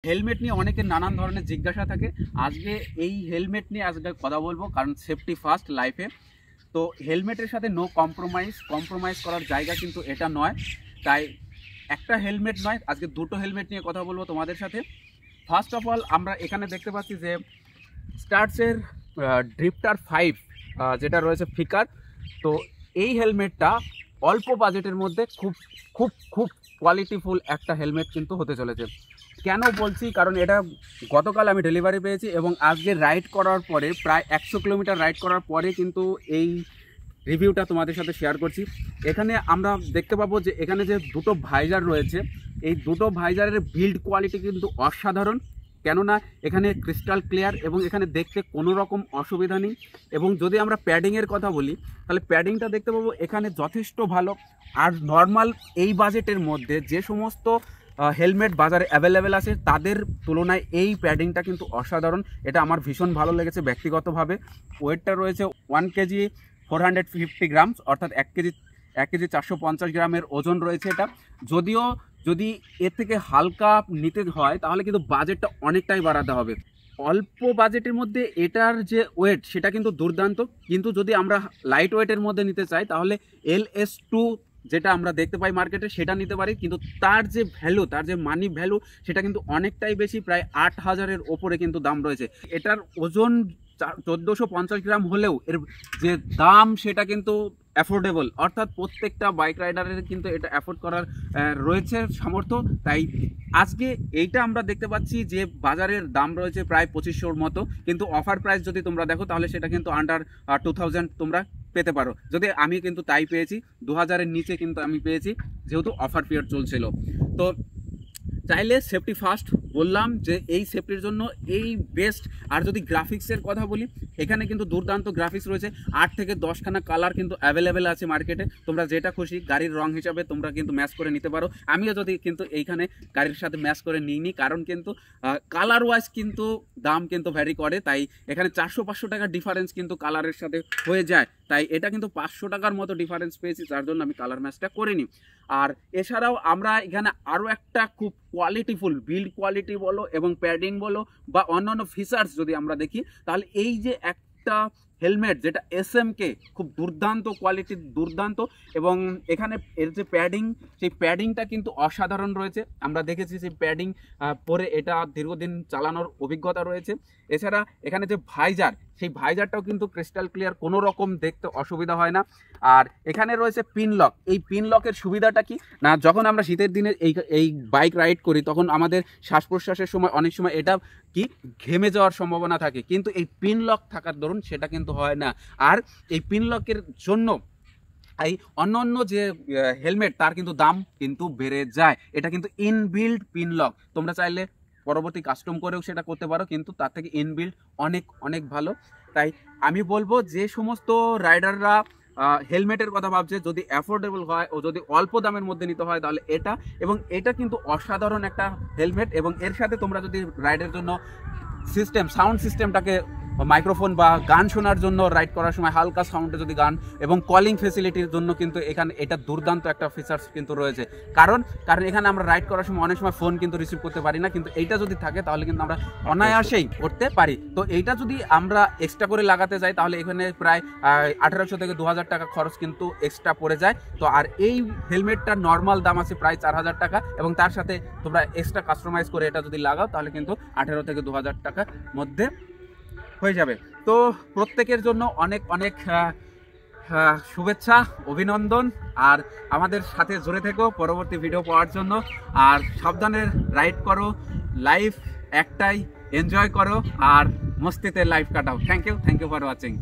Helmet নিয়ে অনেকের নানান ধরনের জিজ্ঞাসা থাকে। আজকে এই হেলমেট নিয়ে আজকে কথা বলবো, কারণ সেফটি ফার্স্ট লাইফে। তো হেলমেটের সাথে নো কম্প্রোমাইজ করার জায়গা কিন্তু এটা নয়। তাই একটা হেলমেট নয়, আজকে দুটো হেলমেট নিয়ে কথা বলবো তোমাদের সাথে। ফার্স্ট অফ অল আমরা এখানে দেখতে পাচ্ছি যে স্টার্টসের ড্রিফটার 5 যেটা রয়েছে ফিকার। তো এই হেলমেটটা অল্প বাজেটের মধ্যে খুব খুব খুব কোয়ালিটিফুল একটা হেলমেট কিন্তু হতে চলেছে। কেন বলছি, কারণ এটা গতকাল আমি ডেলিভারি পেয়েছি এবং আজকে রাইড করার পরে প্রায় 100 কিলোমিটার রাইড করার পরে কিন্তু এই রিভিউটা তোমাদের সাথে শেয়ার করছি। এখানে আমরা দেখতে পাবো যে এখানে যে দুটো ভাইজার রয়েছে, এই দুটো ভাইজারের বিল্ড কোয়ালিটি কিন্তু অসাধারণ। কেননা এখানে ক্রিস্টাল ক্লিয়ার এবং এখানে দেখতে কোনো রকম অসুবিধা নেই। এবং যদি আমরা প্যাডিংয়ের কথা বলি, তাহলে প্যাডিংটা দেখতে পাবো এখানে যথেষ্ট ভালো। আর নর্মাল এই বাজেটের মধ্যে যে সমস্ত হেলমেট বাজারে অ্যাভেলেবেল আছে তাদের তুলনায় এই প্যাডিংটা কিন্তু অসাধারণ। এটা আমার ভীষণ ভালো লেগেছে ব্যক্তিগতভাবে। ওয়েটটা রয়েছে 1 কেজি 450 গ্রামস, অর্থাৎ 1 কেজি 450 গ্রামের ওজন রয়েছে এটা। যদিও যদি এর থেকে হালকা নিতে হয় তাহলে কিন্তু বাজেটটা অনেকটাই বাড়াতে হবে। অল্প বাজেটের মধ্যে এটার যে ওয়েট সেটা কিন্তু দুর্দান্ত, কিন্তু যদি আমরা লাইট ওয়েটের মধ্যে নিতে চাই তাহলে LS2 যেটা আমরা দেখতে পাই মার্কেটে সেটা নিতে পারি। কিন্তু তার যে ভ্যালু, তার যে মানি ভ্যালু সেটা কিন্তু অনেকটাই বেশি, প্রায় 8,000-এর ওপরে কিন্তু দাম রয়েছে। এটার ওজন 1450 গ্রাম হলেও এর যে দাম সেটা কিন্তু অ্যাফোর্ডেবল, অর্থাৎ প্রত্যেকটা বাইক রাইডারের কিন্তু এটা অ্যাফোর্ড করার রয়েছে সামর্থ্য। তাই আজকে এইটা আমরা দেখতে পাচ্ছি যে বাজারের দাম রয়েছে প্রায় 2500-র মতো, কিন্তু অফার প্রাইস যদি তোমরা দেখো তাহলে সেটা কিন্তু আন্ডার 2000 তোমরা পেতে পারো। যদি আমি কিন্তু তাই পেয়েছি, 2000-এর নিচে কিন্তু আমি পেয়েছি, যেহেতু অফার পিরিয়ড চলছিল। তো চাইলে সেফটি ফার্স্ট বললাম যে এই সেফটির জন্য এই বেস্ট। আর যদি গ্রাফিক্সের কথা বলি, এখানে কিন্তু দুর্দান্ত গ্রাফিক্স রয়েছে। 8 থেকে 10খানা কালার কিন্তু অ্যাভেলেবেল আছে মার্কেটে। তোমরা যেটা খুশি গাড়ির রং হিসাবে তোমরা কিন্তু ম্যাচ করে নিতে পারো। আমিও যদি কিন্তু এইখানে গাড়ির সাথে ম্যাচ করে নিইনি, কারণ কিন্তু কালার ওয়াইজ কিন্তু দাম কিন্তু ভ্যারি করে। তাই এখানে 400-500 টাকার ডিফারেন্স কিন্তু কালারের সাথে হয়ে যায়। তাই এটা কিন্তু 500 টাকার মতো ডিফারেন্স পেয়েছি, যার জন্য আমি কালার ম্যাচটা করিনি। আর এছাড়াও আমরা এখানে আরও একটা খুব কোয়ালিটিফুল বিল্ড কোয়ালিটি বলো এবং প্যাডিং বলো বা অন্যান্য ফিচার্স যদি আমরা দেখি, তাহলে এই যে একটা হেলমেট যেটা SMK খুব দুর্দান্ত কোয়ালিটির, দুর্দান্ত। এবং এখানে এর যে প্যাডিং, সেই প্যাডিংটা কিন্তু অসাধারণ রয়েছে। আমরা দেখেছি সেই প্যাডিং পরে এটা দীর্ঘদিন চালানোর অভিজ্ঞতা রয়েছে। এছাড়া এখানে যে ভাইজার, সেই ভাইজারটাও কিন্তু ক্রিস্টাল ক্লিয়ার, কোনো রকম দেখতে অসুবিধা হয় না। আর এখানে রয়েছে পিন লক। এই পিন লকের সুবিধাটা কি না, যখন আমরা শীতের দিনে এই বাইক রাইড করি তখন আমাদের শ্বাস প্রশ্বাসের সময় অনেক সময় এটা কি ঘেমে যাওয়ার সম্ভাবনা থাকে, কিন্তু এই পিন লক থাকার দরুন সেটা কিন্তু হয় না। আর এই পিন লকের জন্য এই অন্য যে হেলমেট তার কিন্তু দাম কিন্তু বেড়ে যায়। এটা কিন্তু ইনবিল্ড পিন লক, তোমরা চাইলে পরবর্তী কাস্টম করেও সেটা করতে পারো, কিন্তু তার থেকে ইনবিল্ড অনেক অনেক ভালো। তাই আমি বলবো যে সমস্ত রাইডাররা হেলমেটের কথা ভাবছে, যদি অ্যাফোর্ডেবল হয় ও যদি অল্প দামের মধ্যে নিতে হয় তাহলে এটা। এবং এটা কিন্তু অসাধারণ একটা হেলমেট। এবং এর সাথে তোমরা যদি রাইডের জন্য সাউন্ড সিস্টেমটাকে মাইক্রোফোন বা গান শোনার জন্য রাইড করার সময় হালকা সাউন্ডে যদি গান, এবং কলিং ফেসিলিটির জন্য কিন্তু এখানে এটা দুর্দান্ত একটা ফিচার্স কিন্তু রয়েছে। কারণ এখানে আমরা রাইড করার সময় অনেক সময় ফোন কিন্তু রিসিভ করতে পারি না, কিন্তু এইটা যদি থাকে তাহলে কিন্তু আমরা অনায়াসেই করতে পারি। তো এইটা যদি আমরা এক্সট্রা করে লাগাতে যাই তাহলে এখানে প্রায় 1800 থেকে 2000 টাকা খরচ কিন্তু এক্সট্রা পড়ে যায়। তো আর এই হেলমেটটার নর্মাল দাম আছে প্রায় 4000 টাকা, এবং তার সাথে তোমরা এক্সট্রা কাস্টমাইজ করে এটা যদি লাগাও তাহলে কিন্তু 18 থেকে 2000 টাকার মধ্যে হয়ে যাবে। তো প্রত্যেকের জন্য অনেক অনেক শুভেচ্ছা, অভিনন্দন। আর আমাদের সাথে জুড়ে থেকো পরবর্তী ভিডিও পাওয়ার জন্য। আর সাবধানে রাইড করো, লাইফ একটাই, এনজয় করো আর মস্তিতে লাইফ কাটাও। Thank you for watching.